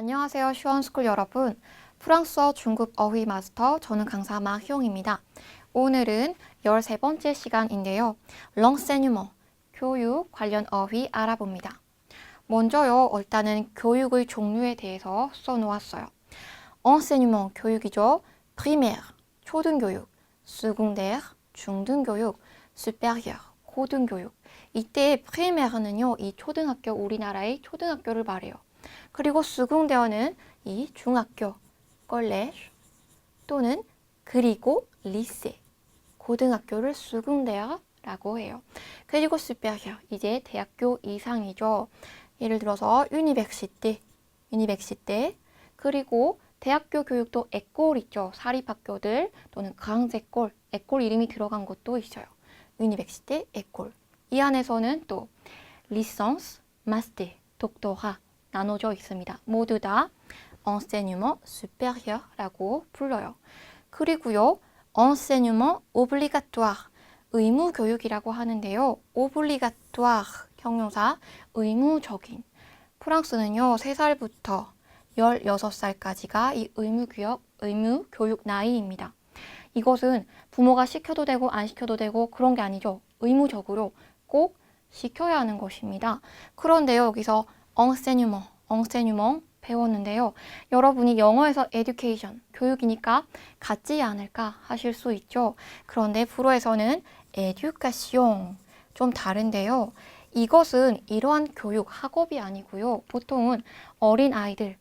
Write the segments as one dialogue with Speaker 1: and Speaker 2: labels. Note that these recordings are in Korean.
Speaker 1: 안녕하세요, 슈원스쿨 여러분. 프랑스어 중급 어휘 마스터, 저는 강사 마희용입니다. 오늘은 13번째 시간인데요. l'enseignement, 교육 관련 어휘 알아봅니다. 먼저요, 일단은 교육의 종류에 대해서 써놓았어요. enseignement, 교육이죠. primaire, 초등교육, secondaire, 중등교육, supérieur, 고등교육. 이때 primaire는요, 이 초등학교, 우리나라의 초등학교를 말해요. 그리고 secondair는 이 중학교, collège 또는 그리고 lycée, 고등학교를 secondair라고 해요. 그리고 supérieur, 이제 대학교 이상이죠. 예를 들어서 université, 그리고 대학교 교육도 école 있죠. 사립학교들 또는 grandes écoles, école 이름이 들어간 것도 있어요. université, école. 이 안에서는 또 licence, master, doctorat 나눠져 있습니다. 모두 다 enseignement supérieur라고 불러요. 그리고요, enseignement obligatoire, 의무 교육이라고 하는데요. obligatoire, 형용사, 의무적인. 프랑스는요, 3살부터 16살까지가 이 의무 교육 나이입니다. 이것은 부모가 시켜도 되고 안 시켜도 되고 그런 게 아니죠. 의무적으로 꼭 시켜야 하는 것입니다. 그런데요, 여기서 enseignement 배웠는데요. 여러분이 영어에서 education, 교육이니까 같지 않을까 하실 수 있죠. 그런데 불어에서는 education, 좀 다른데요. 이것은 이러한 교육, 학업이 아니고요. 보통은 어린아이들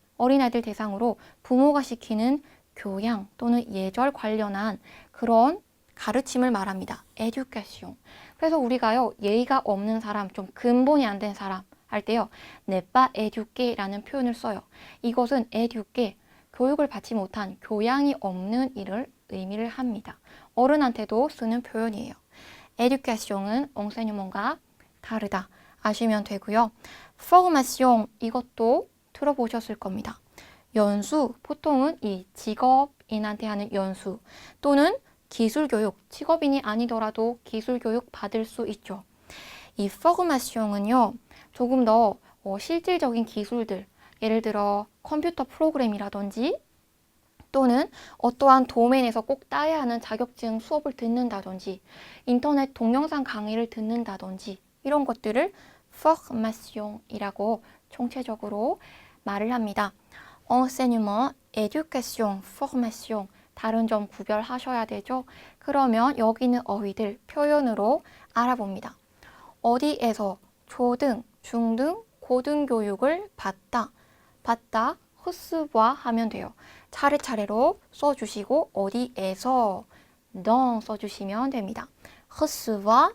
Speaker 1: 대상으로 부모가 시키는 교양 또는 예절 관련한 그런 가르침을 말합니다. education. 그래서 우리가요, 예의가 없는 사람, 좀 근본이 안 된 사람 할 때요, n'est pas éduqué라는 표현을 써요. 이것은 éduqué, 교육을 받지 못한, 교양이 없는 일을 의미를 합니다. 어른한테도 쓰는 표현이에요. éducation은 enseignement과 다르다 아시면 되고요. formation, 이것도 들어보셨을 겁니다. 연수, 보통은 이 직업인한테 하는 연수 또는 기술교육, 직업인이 아니더라도 기술교육 받을 수 있죠. 이 formation은요, 조금 더 실질적인 기술들, 예를 들어 컴퓨터 프로그램이라든지 또는 어떠한 도메인에서 꼭 따야 하는 자격증 수업을 듣는다든지 인터넷 동영상 강의를 듣는다든지 이런 것들을 formation이라고 총체적으로 말을 합니다. enseignement, éducation, formation 다른 점 구별하셔야 되죠. 그러면 여기 있는 어휘들 표현으로 알아봅니다. 어디에서 초등, 중등, 고등교육을 받다, recevoir 하면 돼요. 차례차례로 써주시고 어디에서 dans 써주시면 됩니다. recevoir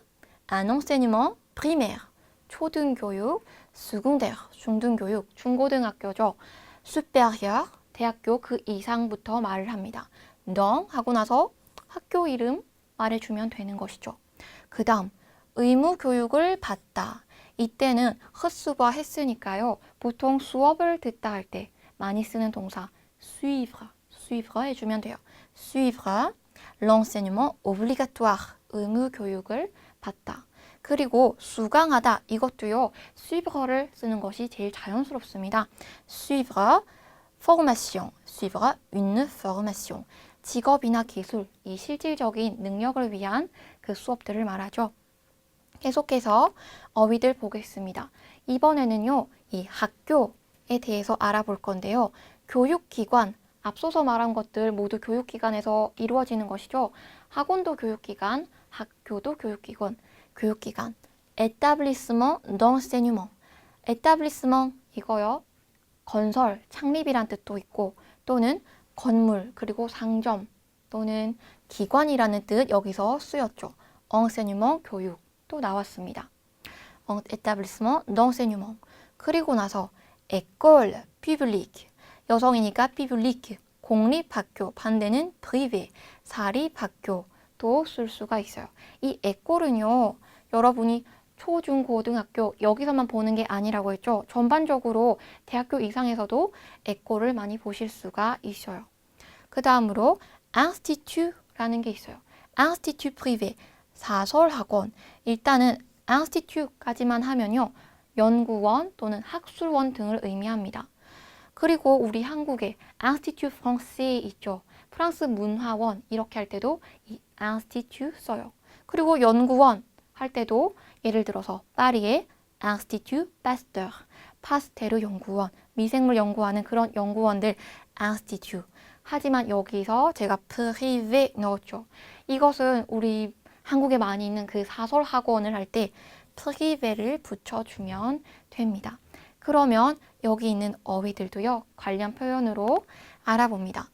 Speaker 1: un enseignement primaire, 초등교육, secondaire, 중등교육, 중고등학교죠. supérieur, 대학교 그 이상부터 말을 합니다. dans 하고 나서 학교 이름 말해주면 되는 것이죠. 그 다음 의무 교육을 받다. 이때는 recevoir 했으니까요. 보통 수업을 듣다 할 때 많이 쓰는 동사 suivre 해주면 돼요. suivre l'enseignement obligatoire, 의무 교육을 받다. 그리고 수강하다, 이것도요. suivre를 쓰는 것이 제일 자연스럽습니다. suivre formation, suivre une formation. 직업이나 기술, 이 실질적인 능력을 위한 그 수업들을 말하죠. 계속해서 어휘들 보겠습니다. 이번에는요, 이 학교에 대해서 알아볼 건데요. 교육기관, 앞서서 말한 것들 모두 교육기관에서 이루어지는 것이죠. 학원도 교육기관, 학교도 교육기관. établissement d'enseignement. établissement 이거요. 건설, 창립이란 뜻도 있고 또는 건물, 그리고 상점 또는 기관이라는 뜻 여기서 쓰였죠. enseignement, 교육. 또 나왔습니다. établissement d'enseignement. 그리고 나서 école publique. 여성이니까 public, 공립학교. 반대는 privé, 사립학교도 쓸 수가 있어요. 이 école은요, 여러분이 초, 중, 고등학교 여기서만 보는 게 아니라고 했죠. 전반적으로 대학교 이상에서도 école를 많이 보실 수가 있어요. 그 다음으로 institut라는 게 있어요. institut privé. 사설학원. 일단은 institute까지만 하면요. 연구원 또는 학술원 등을 의미합니다. 그리고 우리 한국에 Institut Français 있죠. 프랑스 문화원 이렇게 할 때도 이 Institut 써요. 그리고 연구원 할 때도 예를 들어서 파리의 Institut Pasteur, 파스테르 연구원, 미생물 연구하는 그런 연구원들 Institut. 하지만 여기서 제가 privé 넣었죠. 이것은 우리 한국에 많이 있는 그 사설 학원을 할 때 privé를 붙여주면 됩니다. 그러면 여기 있는 어휘들도요, 관련 표현으로 알아봅니다.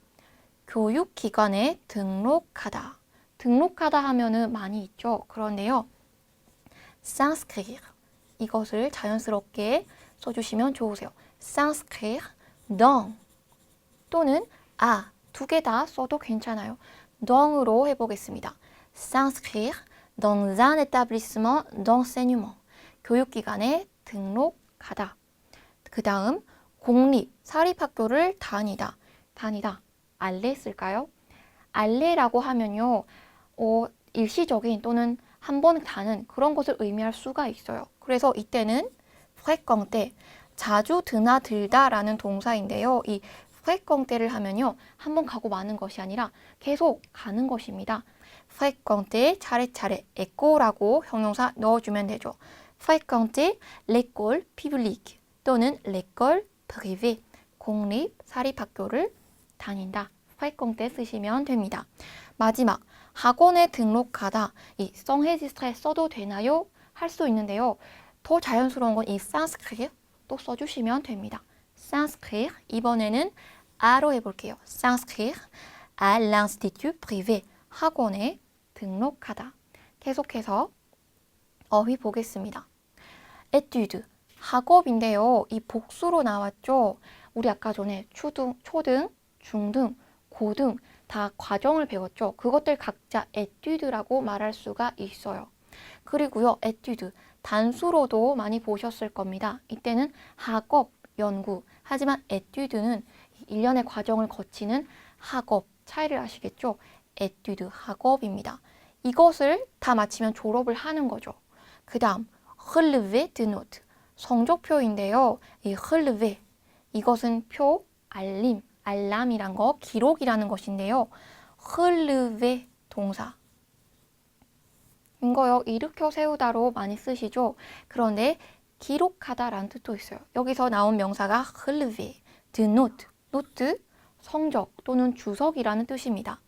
Speaker 1: 교육기관에 등록하다. 등록하다 하면은 많이 있죠. 그런데요, s'inscrire. 이것을 자연스럽게 써주시면 좋으세요. s'inscrire dans 또는 두 개 다 써도 괜찮아요. dans으로 해보겠습니다. s'inscrire dans un établissement d'enseignement. 교육기관에 등록하다. 그 다음 공립, 사립학교를 다니다. 알레 쓸까요? 알레라고 하면요, 일시적인 또는 한 번 가는 그런 것을 의미할 수가 있어요. 그래서 이때는 fréquenter, 자주 드나들다 라는 동사인데요. 이 fréquenter를 하면요, 한 번 가고 마는 것이 아니라 계속 가는 것입니다. fréquenter, 차례차례, école라고 형용사 넣어주면 되죠. fréquenter l'école publique 또는 l'école privée, 공립, 사립학교를 다닌다. fréquenter 쓰시면 됩니다. 마지막, 학원에 등록하다. 이 s'enregistrer 써도 되나요? 할 수 있는데요. 더 자연스러운 건 이 s'inscrire 또 써주시면 됩니다. s'inscrire, 이번에는 아로 해볼게요. s'inscrire à l'institut privé, 학원에 등록하다. 계속해서 어휘 보겠습니다. étude, 학업인데요. 이 복수로 나왔죠. 우리 아까 전에 초등, 중등, 고등 다 과정을 배웠죠. 그것들 각자 에튜드라고 말할 수가 있어요. 그리고요, 에튜드 단수로도 많이 보셨을 겁니다. 이때는 학업, 연구. 하지만 에튜드는 일련의 과정을 거치는 학업. 차이를 아시겠죠? 에튜드, 학업입니다. 이것을 다 마치면 졸업을 하는 거죠. 그 다음, relevé de note, 성적표인데요. 이 relevé, 이것은 표, 알림, 알람이란 거, 기록이라는 것인데요. relevé 동사. 이거요, 일으켜 세우다로 많이 쓰시죠. 그런데 기록하다라는 뜻도 있어요. 여기서 나온 명사가 relevé de note, 노트, 성적 또는 주석이라는 뜻입니다.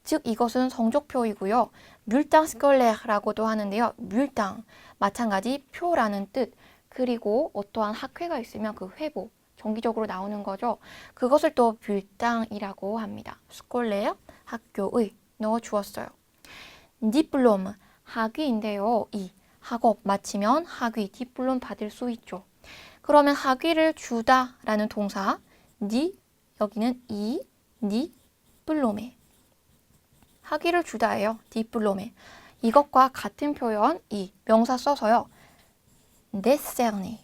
Speaker 1: 즉 이것은 성적표이고요. bulletin scolaire,라고도 하는데요. bulletin, 마찬가지 표라는 뜻. 그리고 어떠한 학회가 있으면 그 회보, 정기적으로 나오는 거죠. 그것을 또 bulletin이라고 합니다. scolaire, 학교의 넣어주었어요. diplôme, 학위인데요. 이 학업 마치면 학위, 디플롬 받을 수 있죠. 그러면 학위를 주다라는 동사, 여기는 디플로메. 학위를 주다예요. 디플로메. 이것과 같은 표현, 명사 써서요. décerner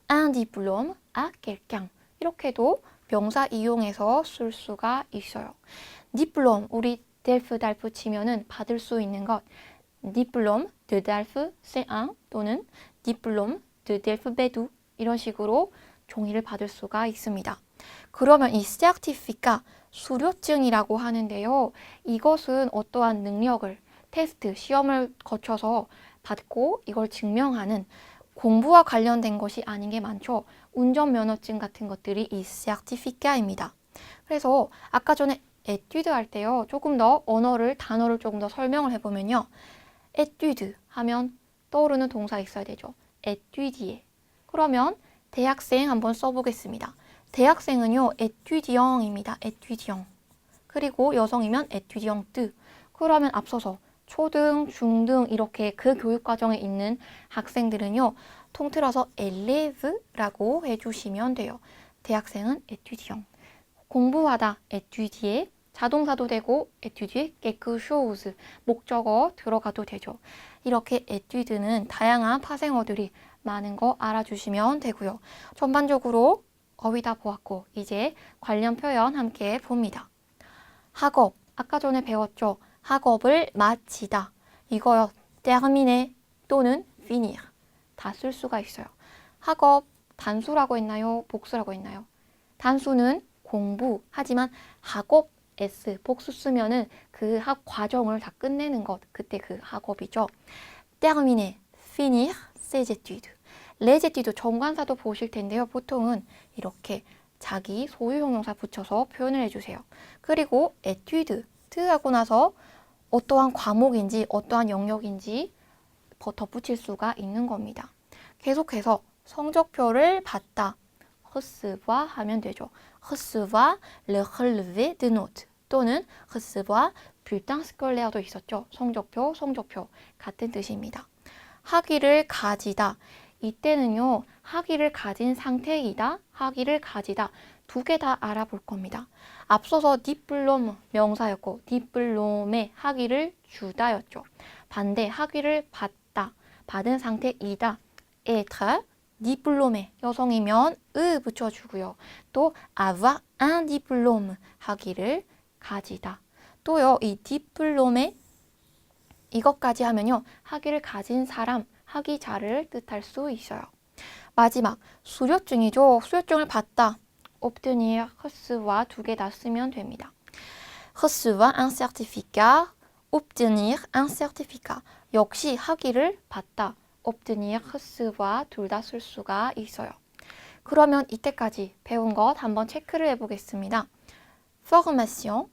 Speaker 1: un diplôme à quelqu'un. 이렇게도 명사 이용해서 쓸 수가 있어요. 디플롬, 우리 델프 달프 치면은 받을 수 있는 것. 디플롬 de Delphes C1 또는 디플롬 de Delphes B2 이런 식으로 종이를 받을 수가 있습니다. 그러면 이 certificat, 수료증이라고 하는데요. 이것은 어떠한 능력을, 테스트, 시험을 거쳐서 받고 이걸 증명하는 공부와 관련된 것이 아닌 게 많죠. 운전면허증 같은 것들이 이 certificat입니다. 그래서 아까 전에 에튜드 할 때요. 조금 더 단어를 조금 더 설명을 해보면요. 에튜드 하면 떠오르는 동사 있어야 되죠. 에튜디에. 그러면 대학생 한번 써보겠습니다. 대학생은요. 에튜디영입니다. 에튜디영. 그리고 여성이면 에튜디영뜨. 그러면 앞서서 초등, 중등 이렇게 그 교육과정에 있는 학생들은요. 통틀어서 엘레브라고 해주시면 돼요. 대학생은 에튜디영. 공부하다, 에튜디에. 자동사도 되고 에튜디에 quelque chose, 목적어 들어가도 되죠. 이렇게 에튜드는 다양한 파생어들이 많은 거 알아주시면 되고요. 전반적으로 어휘 다 보았고 이제 관련 표현 함께 봅니다. 학업, 아까 전에 배웠죠. 학업을 마치다. 이거요. terminer 또는 finir 다 쓸 수가 있어요. 학업 단수라고 했나요? 복수라고 했나요? 단수는 공부, 하지만 학업 S 복수 쓰면은 그 학 과정을 다 끝내는 것, 그때 그 학업이죠. terminer, finir ses études. les études 정관사도 보실 텐데요. 보통은 이렇게 자기 소유 형용사 붙여서 표현을 해주세요. 그리고 étude 하고 나서 어떠한 과목인지 어떠한 영역인지 덧붙일 수가 있는 겁니다. 계속해서 성적표를 봤다. recevoir 하면 되죠. recevoir le relevé de notes 또는 recevoir bulletin scolaire도 있었죠. 성적표, 성적표 같은 뜻입니다. 학위를 가지다. 이때는요. 학위를 가진 상태이다, 학위를 가지다 두 개 다 알아볼 겁니다. 앞서서 디플롬 명사였고 디플롬의 학위를 주다였죠. 반대 학위를 받다, 받은 상태이다. être 디플롬에 여성이면 을 붙여주고요. 또 avoir un diplôme 학위를 가지다. 또요 이 디플롬에 이것까지 하면요 학위를 가진 사람, 학위자를 뜻할 수 있어요. 마지막 수료증이죠. 수료증을 받다. obtenir, recevoir 두 개 다 쓰면 됩니다. recevoir un certificat, obtenir un certificat. 역시 학위를 받다. obtenir, recevoir 둘 다 쓸 수가 있어요. 그러면 이때까지 배운 것 한번 체크를 해보겠습니다. formation,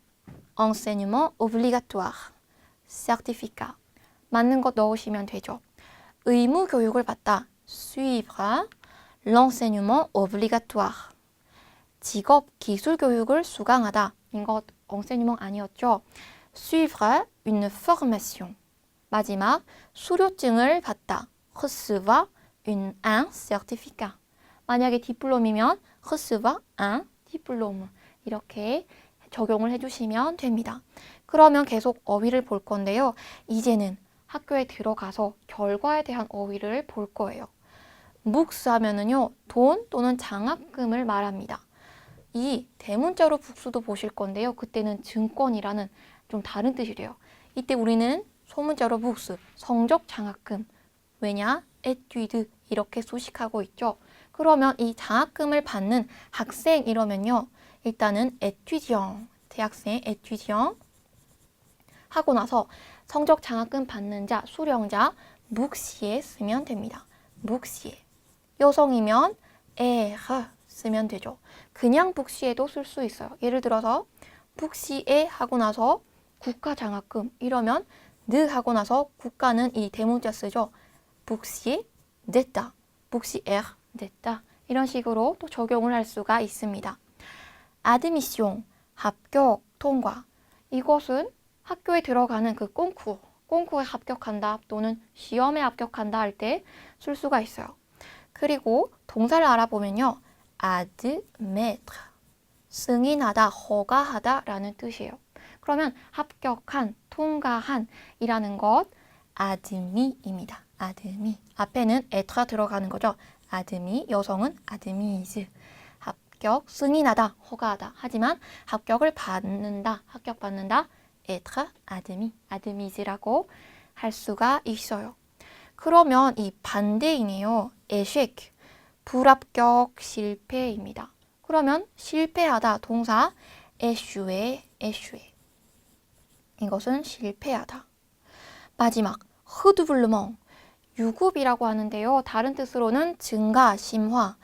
Speaker 1: enseignement obligatoire, certificat. 맞는 것 넣으시면 되죠. 의무 교육을 받다. suivre l'enseignement obligatoire. 직업 기술 교육을 수강하다. 이것 enseignement 아니었죠. suivre une formation. 마지막 수료증을 받다. recevoir un certificat. 만약에 디플롬이면 recevoir un diplôme. 이렇게 적용을 해주시면 됩니다. 그러면 계속 어휘를 볼 건데요. 이제는 학교에 들어가서 결과에 대한 어휘를 볼 거예요. 묵스 하면은요, 돈 또는 장학금을 말합니다. 이 대문자로 복수도 보실 건데요. 그때는 증권이라는 좀 다른 뜻이래요. 이때 우리는 소문자로 묵스, 성적 장학금. 왜냐? 에튜드 이렇게 소식하고 있죠. 그러면 이 장학금을 받는 학생 이러면요. 일단은 에튜디앙, 대학생 에튜디앙 하고 나서 성적 장학금 받는 자, 수령자 묵시에 쓰면 됩니다. 묵시에. 여성이면 에르 쓰면 되죠. 그냥 북시에도 쓸 수 있어요. 예를 들어서 북시에 하고 나서 국가 장학금 이러면 느 하고 나서 국가는 이 대문자 쓰죠. 북시에 냈다. 북시에 냈다. 이런 식으로 또 적용을 할 수가 있습니다. 아드미숑, 합격, 통과. 이것은 학교에 들어가는 그 꽁쿠에 합격한다 또는 시험에 합격한다 할 때 쓸 수가 있어요. 그리고 동사를 알아보면요. admettre, 승인하다, 허가하다 라는 뜻이에요. 그러면 합격한, 통과한 이라는 것 admis입니다. admis. 앞에는 être 들어가는 거죠. admis, 여성은 admise. 합격, 승인하다, 허가하다. 하지만 합격을 받는다, 합격받는다, être admis, admise라고 할 수가 있어요. 그러면 이 반대이네요. échec, 불합격, 실패입니다. 그러면 실패하다, 동사 échouer, échouer. 이것은 실패하다. 마지막, redoublement, 유급이라고 하는데요. 다른 뜻으로는 증가, 심화,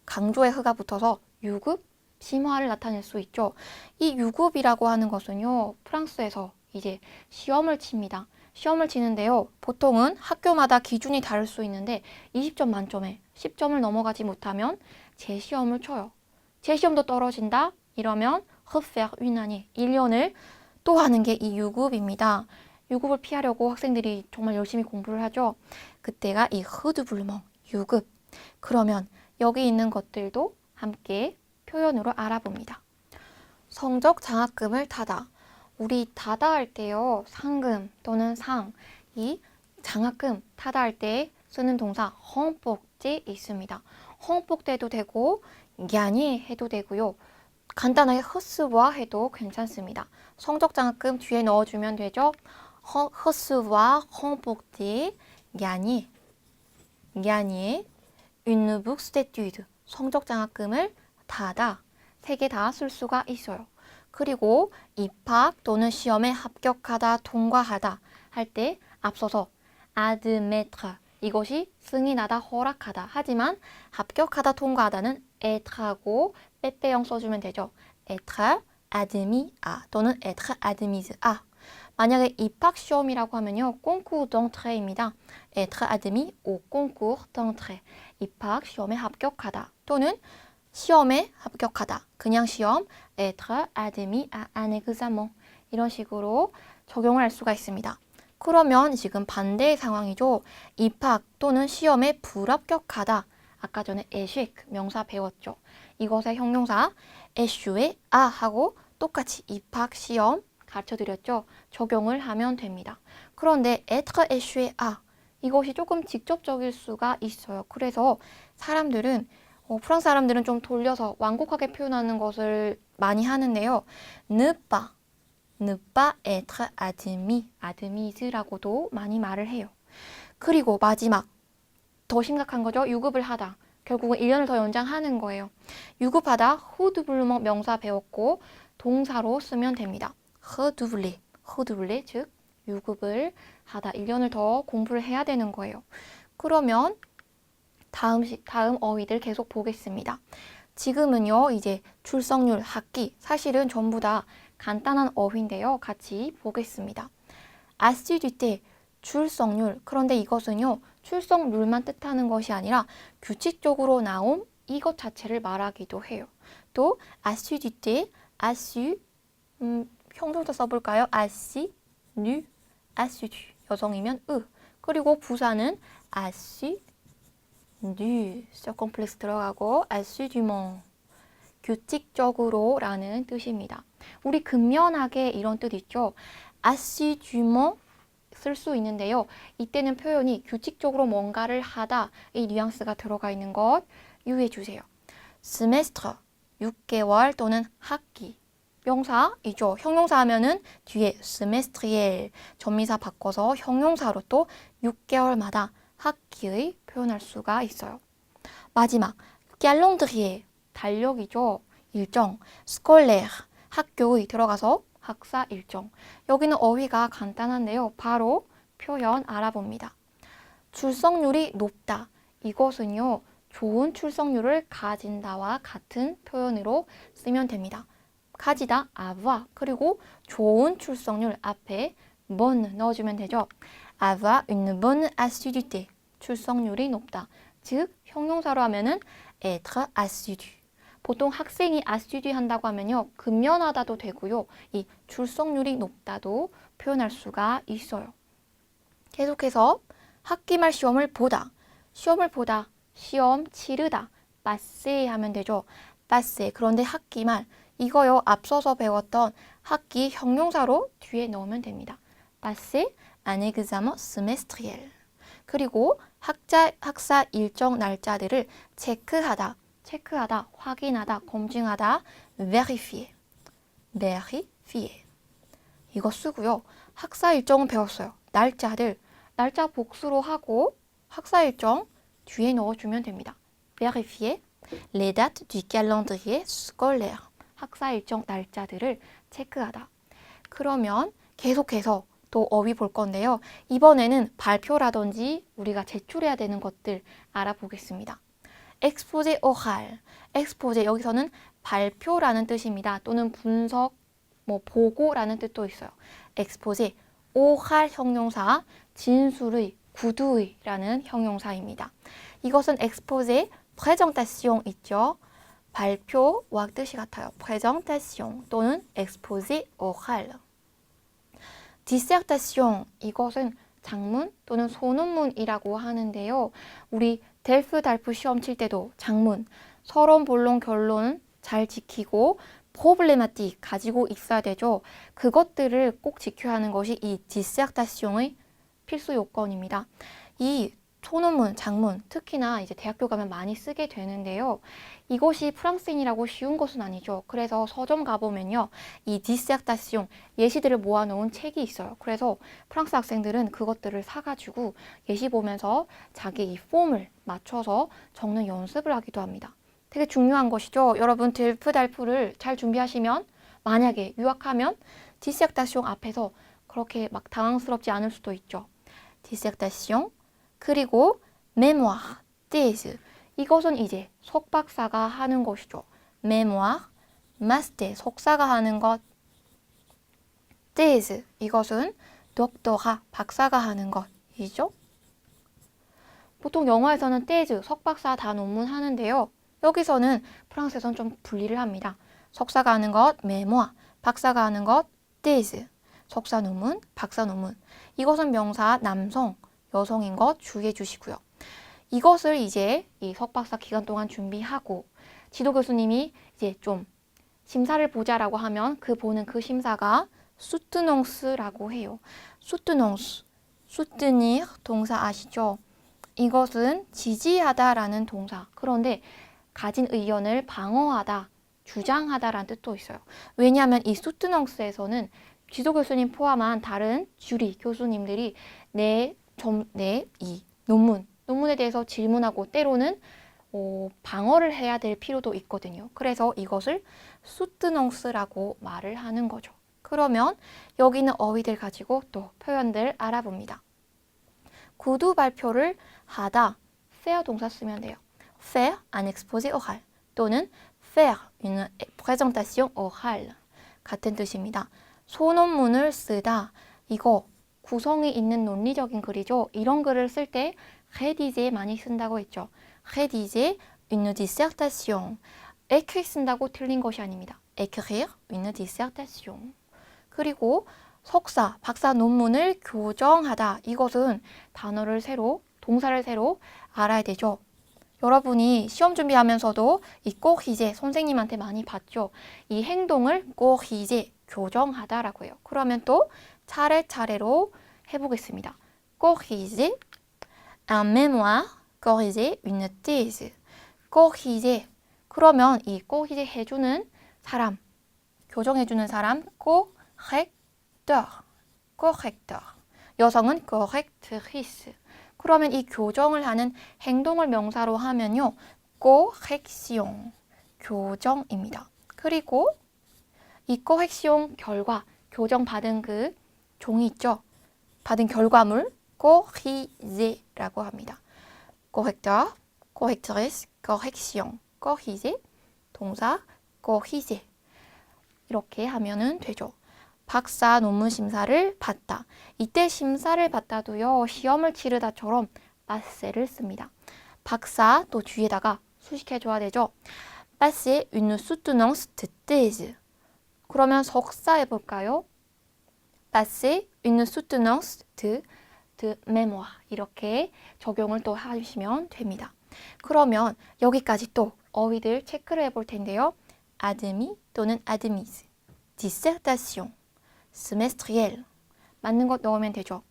Speaker 1: 강조의 흐가 붙어서 유급, 심화를 나타낼 수 있죠. 이 유급이라고 하는 것은요. 프랑스에서 이제 시험을 칩니다. 시험을 치는데요. 보통은 학교마다 기준이 다를 수 있는데 20점 만점에 10점을 넘어가지 못하면 재시험을 쳐요. 재시험도 떨어진다? 이러면 refaire une année, 1년을 또 하는 게 이 유급입니다. 유급을 피하려고 학생들이 정말 열심히 공부를 하죠. 그때가 이 redoublement, 유급. 그러면 여기 있는 것들도 함께 표현으로 알아봅니다. 성적 장학금을 타다. 우리 타다 할 때요. 상금 또는 상, 이 장학금 타다 할 때 쓰는 동사 remporter 있습니다. remporter도 되고 gagner 해도 되고요. 간단하게 recevoir 해도 괜찮습니다. 성적 장학금 뒤에 넣어주면 되죠. recevoir, remporter, gagner, gagner, une bourse d'études. 성적 장학금을 다 3개 다 쓸 수가 있어요. 그리고 입학 또는 시험에 합격하다, 통과하다 할 때 앞서서 admettre 이것이 승인하다, 허락하다. 하지만 합격하다, 통과하다는 être,하고 빼빼형 써주면 되죠. être admis à 또는 être admise à. 만약에 입학 시험이라고 하면요. concours d'entrée,입니다. être admis au concours d'entrée. 입학 시험에 합격하다 또는 시험에 합격하다. 그냥 시험 être admis à un examen. 이런 식으로 적용을 할 수가 있습니다. 그러면 지금 반대의 상황이죠. 입학 또는 시험에 불합격하다. 아까 전에 échec 명사 배웠죠. 이것의 형용사 échouer à 하고 똑같이 입학 시험 가르쳐드렸죠. 적용을 하면 됩니다. 그런데 être échoué à 이것이 조금 직접적일 수가 있어요. 그래서 사람들은 프랑스 사람들은 좀 돌려서 완곡하게 표현하는 것을 많이 하는데요. ne pas être admis, admise라고도 많이 말을 해요. 그리고 마지막 더 심각한 거죠. 유급을 하다. 결국은 1년을 더 연장하는 거예요. 유급하다, redoublement 명사 배웠고 동사로 쓰면 됩니다. redoubler, 즉 유급을 하다, 1년을 더 공부를 해야 되는 거예요. 그러면 다음 어휘들 계속 보겠습니다. 지금은요, 이제 출석률, 학기, 사실은 전부 다 간단한 어휘인데요. 같이 보겠습니다. assiduité, 출석률. 그런데 이것은요, 출석률만 뜻하는 것이 아니라 규칙적으로 나옴 이것 자체를 말하기도 해요. 또 assiduité, 형용사 써볼까요? assidu, 여성이면 그리고 부사는 assidu, 서컴플렉스 들어가고 assidument, 규칙적으로 라는 뜻입니다. 우리 근면하게 이런 뜻 있죠. assidument 쓸 수 있는데요. 이때는 표현이 규칙적으로 뭔가를 하다 이 뉘앙스가 들어가 있는 것 유의해 주세요. semestre, 6개월 또는 학기. 명사이죠. 형용사 하면은 뒤에 semestriel, 전미사 바꿔서 형용사로 또 6개월마다 학기의 표현할 수가 있어요. 마지막, calendrier, 달력이죠. 일정, scolaire, 학교의 들어가서 학사 일정. 여기는 어휘가 간단한데요. 바로 표현 알아봅니다. 출석률이 높다. 이것은요, 좋은 출석률을 가진다와 같은 표현으로 쓰면 됩니다. 가지다, avoir, 그리고 좋은 출석률 앞에 bonne 넣어주면 되죠. avoir une bonne assiduité, 출석률이 높다. 즉, 형용사로 하면은 être assidu. 보통 학생이 assidu 한다고 하면요, 근면하다도 되고요, 이 출석률이 높다도 표현할 수가 있어요. 계속해서 학기말 시험을 보다, 시험 치르다, passer 하면 되죠. passer. 그런데 학기말 이거요, 앞서서 배웠던 학기 형용사로 뒤에 넣으면 됩니다. passer un examen semestriel. 그리고 학사 일정 날짜들을 체크하다, 확인하다, 검증하다, vérifier. 이거 쓰고요. 학사 일정은 배웠어요. 날짜 복수로 하고 학사 일정 뒤에 넣어주면 됩니다. vérifier les dates du calendrier scolaire. 학사 일정 날짜들을 체크하다. 그러면 계속해서 또 어휘 볼 건데요. 이번에는 발표라든지 우리가 제출해야 되는 것들 알아보겠습니다. exposé oral, exposé 여기서는 발표라는 뜻입니다. 또는 분석, 보고라는 뜻도 있어요. exposé, oral 형용사, 진술의, 구두의라는 형용사입니다. 이것은 exposé, présentation 있죠. 발표와 뜻이 같아요. présentation 또는 exposé oral. dissertation, 이것은 장문 또는 소논문이라고 하는데요. 우리 델프 달프 시험 칠 때도 장문, 서론, 본론, 결론 잘 지키고 프로블레마틱 가지고 있어야 되죠. 그것들을 꼭 지켜야 하는 것이 이 dissertation의 필수 요건입니다. 이 소논문, 장문, 특히나 이제 대학교 가면 많이 쓰게 되는데요. 이것이 프랑스인이라고 쉬운 것은 아니죠. 그래서 서점 가보면요. 이 디세르타시옹, 예시들을 모아놓은 책이 있어요. 그래서 프랑스 학생들은 그것들을 사가지고 예시 보면서 자기 이 폼을 맞춰서 적는 연습을 하기도 합니다. 되게 중요한 것이죠. 여러분 델프달프를 잘 준비하시면 만약에 유학하면 디세르타시옹 앞에서 그렇게 막 당황스럽지 않을 수도 있죠. 디세르타시옹 그리고 메모ire, thèse 이것은 이제 석박사가 하는 것이죠. 메모ire, 마스터 석사가 하는 것, thèse 이것은 doctorat 박사가 하는 것이죠. 보통 영어에서는 thèse 석박사 다 논문 하는데요. 여기서는 프랑스에서는 좀 분리를 합니다. 석사가 하는 것, 메모ire, 박사가 하는 것, thèse 석사 논문, 박사 논문 이것은 명사 남성, 여성인 것 주의해 주시고요. 이것을 이제 이 석박사 기간 동안 준비하고 지도 교수님이 이제 좀 심사를 보자라고 하면 그 보는 그 심사가 soutenance라고 해요. soutenance, soutenir 동사 아시죠? 이것은 지지하다라는 동사. 그런데 가진 의견을 방어하다, 주장하다라는 뜻도 있어요. 왜냐하면 이 soutenance에서는 지도 교수님 포함한 다른 주리 교수님들이 이 논문에 대해서 질문하고 때로는 방어를 해야 될 필요도 있거든요. 그래서 이것을 soutenance라고 말을 하는 거죠. 그러면 여기 있는 어휘들 가지고 또 표현들 알아봅니다. 구두 발표를 하다, faire 동사 쓰면 돼요. faire un exposé oral 또는 faire une présentation orale 같은 뜻입니다. 소논문을 쓰다, 이거 구성이 있는 논리적인 글이죠. 이런 글을 쓸 때 rédiger 많이 쓴다고 했죠. rédiger une dissertation. écrire 쓴다고 틀린 것이 아닙니다. écrire une dissertation. 그리고 석사, 박사 논문을 교정하다. 이것은 단어를 새로, 동사를 새로 알아야 되죠. 여러분이 시험 준비하면서도 이 corriger 선생님한테 많이 봤죠. 이 행동을 corriger, 교정하다라고 해요. 그러면 또 차례차례로 해보겠습니다. corriger un mémoire, corriger une thèse. corriger 그러면 이 corriger 해주는 사람, 교정해주는 사람 correcteur, correcteur. 여성은 correctrice. 그러면 이 교정을 하는 행동을 명사로 하면요. correction, 교정입니다. 그리고 이 correction 결과, 교정받은 그 종이 있죠. 받은 결과물 corriger라고 합니다. correcteur, correctrice, correction, corriger, 동사 corriger 이렇게 하면은 되죠. 박사 논문 심사를 봤다. 이때 심사를 봤다도요. 시험을 치르다처럼 passer를 씁니다. 박사 또 뒤에다가 수식해줘야 되죠. passer une soutenance de thèse. 그러면 석사 해볼까요? passer une soutenance de mémoire. 이렇게 적용을 또 하시면 됩니다. 그러면 여기까지 또 어휘들 체크를 해볼 텐데요. admis 또는 admise, dissertation, semestriel 맞는 것 넣으면 되죠.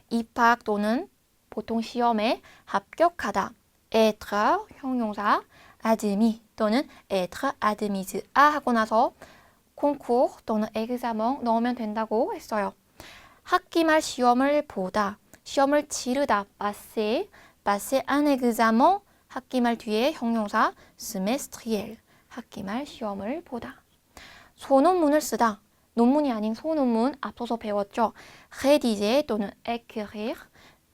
Speaker 1: 입학 또는 보통 시험에 합격하다, être 형용사, admis 또는 être admise 하고 나서 concours 또는 examen 넣으면 된다고 했어요. 학기말 시험을 보다, 시험을 치르다, passer un examen, 학기말 뒤에 형용사 semestriel, 학기말 시험을 보다. 소논문을 쓰다, 논문이 아닌 소논문 앞서서 배웠죠. rédiger 또는 écrire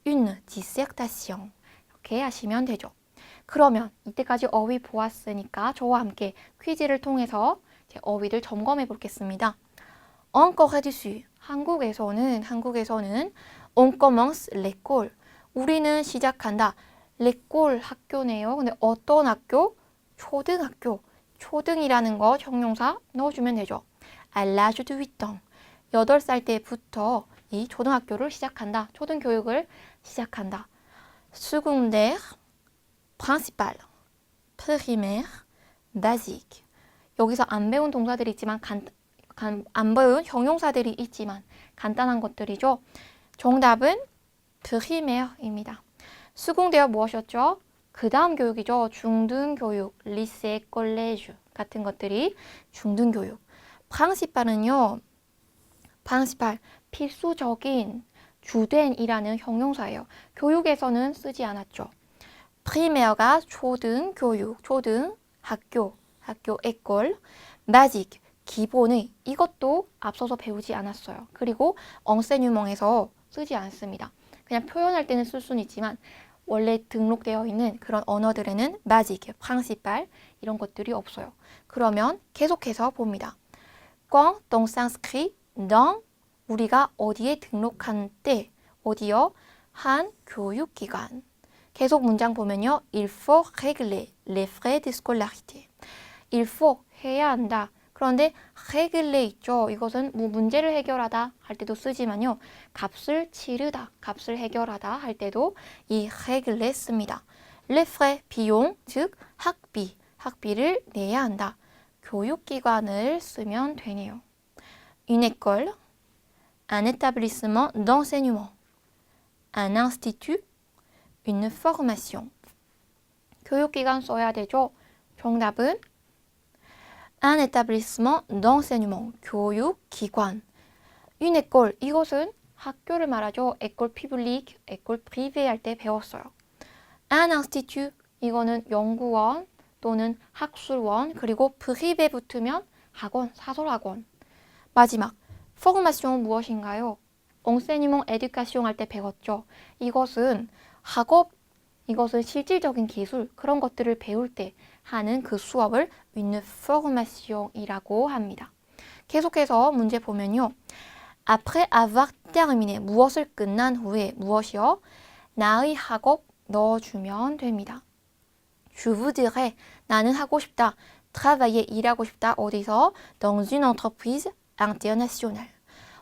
Speaker 1: une dissertation 이렇게 하시면 되죠. 그러면 이때까지 어휘 보았으니까 저와 함께 퀴즈를 통해서 제 어휘를 점검해 보겠습니다. En Corée du Sud, 한국에서는 on commence l'école, 우리는 시작한다. l'école 학교네요. 근데 어떤 학교? 초등학교. 초등이라는 것 형용사 넣어주면 되죠. à l'âge de 8 ans, 8살 때부터 이 초등학교를 시작한다. 초등교육을 시작한다. secondaire, principal, primaire, basique. 여기서 안 배운 동사들이 있지만 안 배운 형용사들이 있지만 간단한 것들이죠. 정답은 primaire입니다. 수긍되어 무엇이었죠? 그 다음 교육이죠. 중등교육, 리세, 콜레주 같은 것들이 중등교육. 프랑시팔은요. 프랑시팔, 필수적인, 주된이라는 형용사예요. 교육에서는 쓰지 않았죠. 프리메어가 초등교육, 초등학교, 학교 에콜, 마직, 기본의, 이것도 앞서서 배우지 않았어요. 그리고 엉세뉴멍에서 쓰지 않습니다. 그냥 표현할 때는 쓸 수는 있지만 원래 등록되어 있는 그런 언어들에는 마직, 프랑시팔 이런 것들이 없어요. 그러면 계속해서 봅니다. Quand on s'inscrit dans 우리가 어디에 등록한 때 어디요? 한 교육기관. 계속 문장 보면요. Il faut régler les frais de scolarité. Il faut 해야 한다. 그런데 régler 있죠. 이것은 뭐 문제를 해결하다 할 때도 쓰지만요. 값을 치르다, 값을 해결하다 할 때도 이 régler 씁니다. les frais 비용, 즉 학비, 학비를 내야 한다. 교육기관을 쓰면 되네요. Une école, un établissement d'enseignement, un institut, une formation. 교육기관 써야 되죠. 정답은 un établissement d'enseignement, 교육기관. une école, 이것은 학교를 말하죠. école publique, école privée 할 때 배웠어요. un institut, 이거는 연구원 또는 학술원, 그리고 privé 붙으면 학원, 사설학원. 마지막, formation 무엇인가요? enseignement, éducation 할 때 배웠죠. 이것은 학업, 이것은 실질적인 기술, 그런 것들을 배울 때 하는 그 수업을 une formation이라고 합니다. 계속해서 문제 보면요. Après avoir terminé, 무엇을 끝난 후에 무엇이요? 나의 학업 넣어주면 됩니다. Je voudrais, 나는 하고 싶다. travailler, 일하고 싶다. 어디서? Dans une entreprise internationale.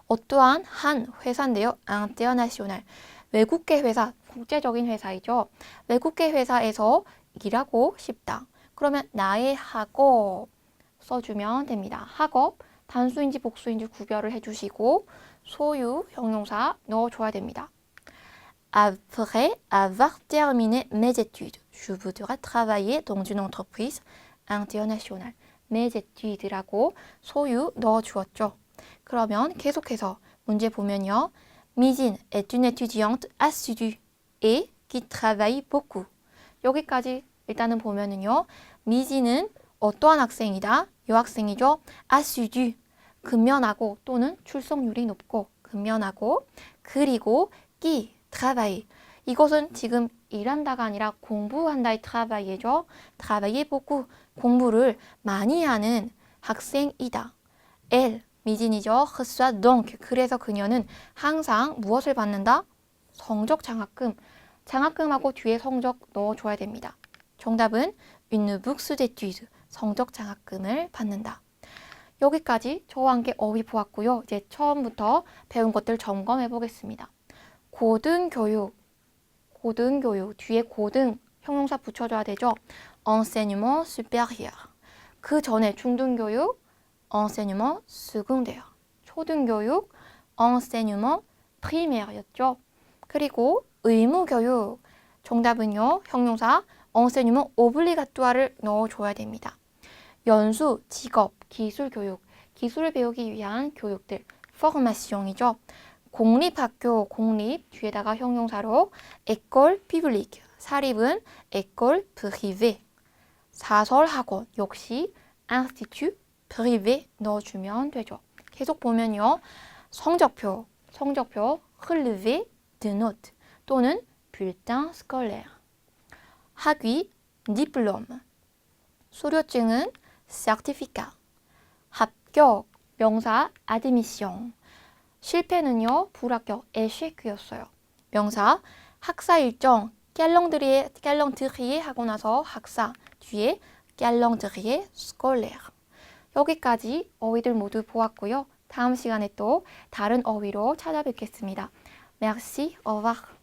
Speaker 1: 어떠한 한 회사인데요. international. 외국계 회사, 국제적인 회사이죠. 외국계 회사에서 일하고 싶다. 그러면 나의 학업 써주면 됩니다. 학업, 단수인지 복수인지 구별을 해주시고 소유, 형용사 넣어줘야 됩니다. Après avoir terminé mes études, je voudrais travailler dans une entreprise internationale. mes études라고 소유 넣어주었죠. 그러면 계속해서 문제 보면요. 미진 est une étudiante assidue et qui travaille beaucoup. 여기까지 일단은 보면은요. 미진은 어떠한 학생이다? 여학생이죠. assidu, 근면하고 또는 출석률이 높고 근면하고 그리고 qui travaille. 이것은 지금 일한다가 아니라 공부한다의 travaille죠. travailler beaucoup, 공부를 많이 하는 학생이다. elle, 미진이죠. reçoit donc, 그래서 그녀는 항상 무엇을 받는다? 성적 장학금. 장학금하고 뒤에 성적 넣어줘야 됩니다. 정답은 une bourse d'études, 성적 장학금을 받는다. 여기까지 저와 함께 어휘 보았고요. 이제 처음부터 배운 것들 점검해 보겠습니다. 고등교육, 고등교육, 뒤에 고등 형용사 붙여줘야 되죠. enseignement supérieur. 그 전에 중등교육, enseignement secondaire. 초등교육, enseignement primaire였죠. 그리고 의무교육, 정답은요. 형용사 enseignement obligatoire를 넣어줘야 됩니다. 연수, 직업, 기술교육, 기술을 배우기 위한 교육들, formation이죠. 공립학교, 공립, 뒤에다가 형용사로 école publique, 사립은 école privée, 사설학원, 역시 institut privé 넣어주면 되죠. 계속 보면요. 성적표, relevé de notes 또는 bulletin scolaire, 학위, diplôme, 수료증은 certificat, 합격, 명사 admission, 실패는요, 불합격, échec이었어요. 명사, 학사 일정, calendrier 하고 나서 학사, 뒤에 calendrier scolaire. 여기까지 어휘들 모두 보았고요. 다음 시간에 또 다른 어휘로 찾아뵙겠습니다. Merci, au revoir.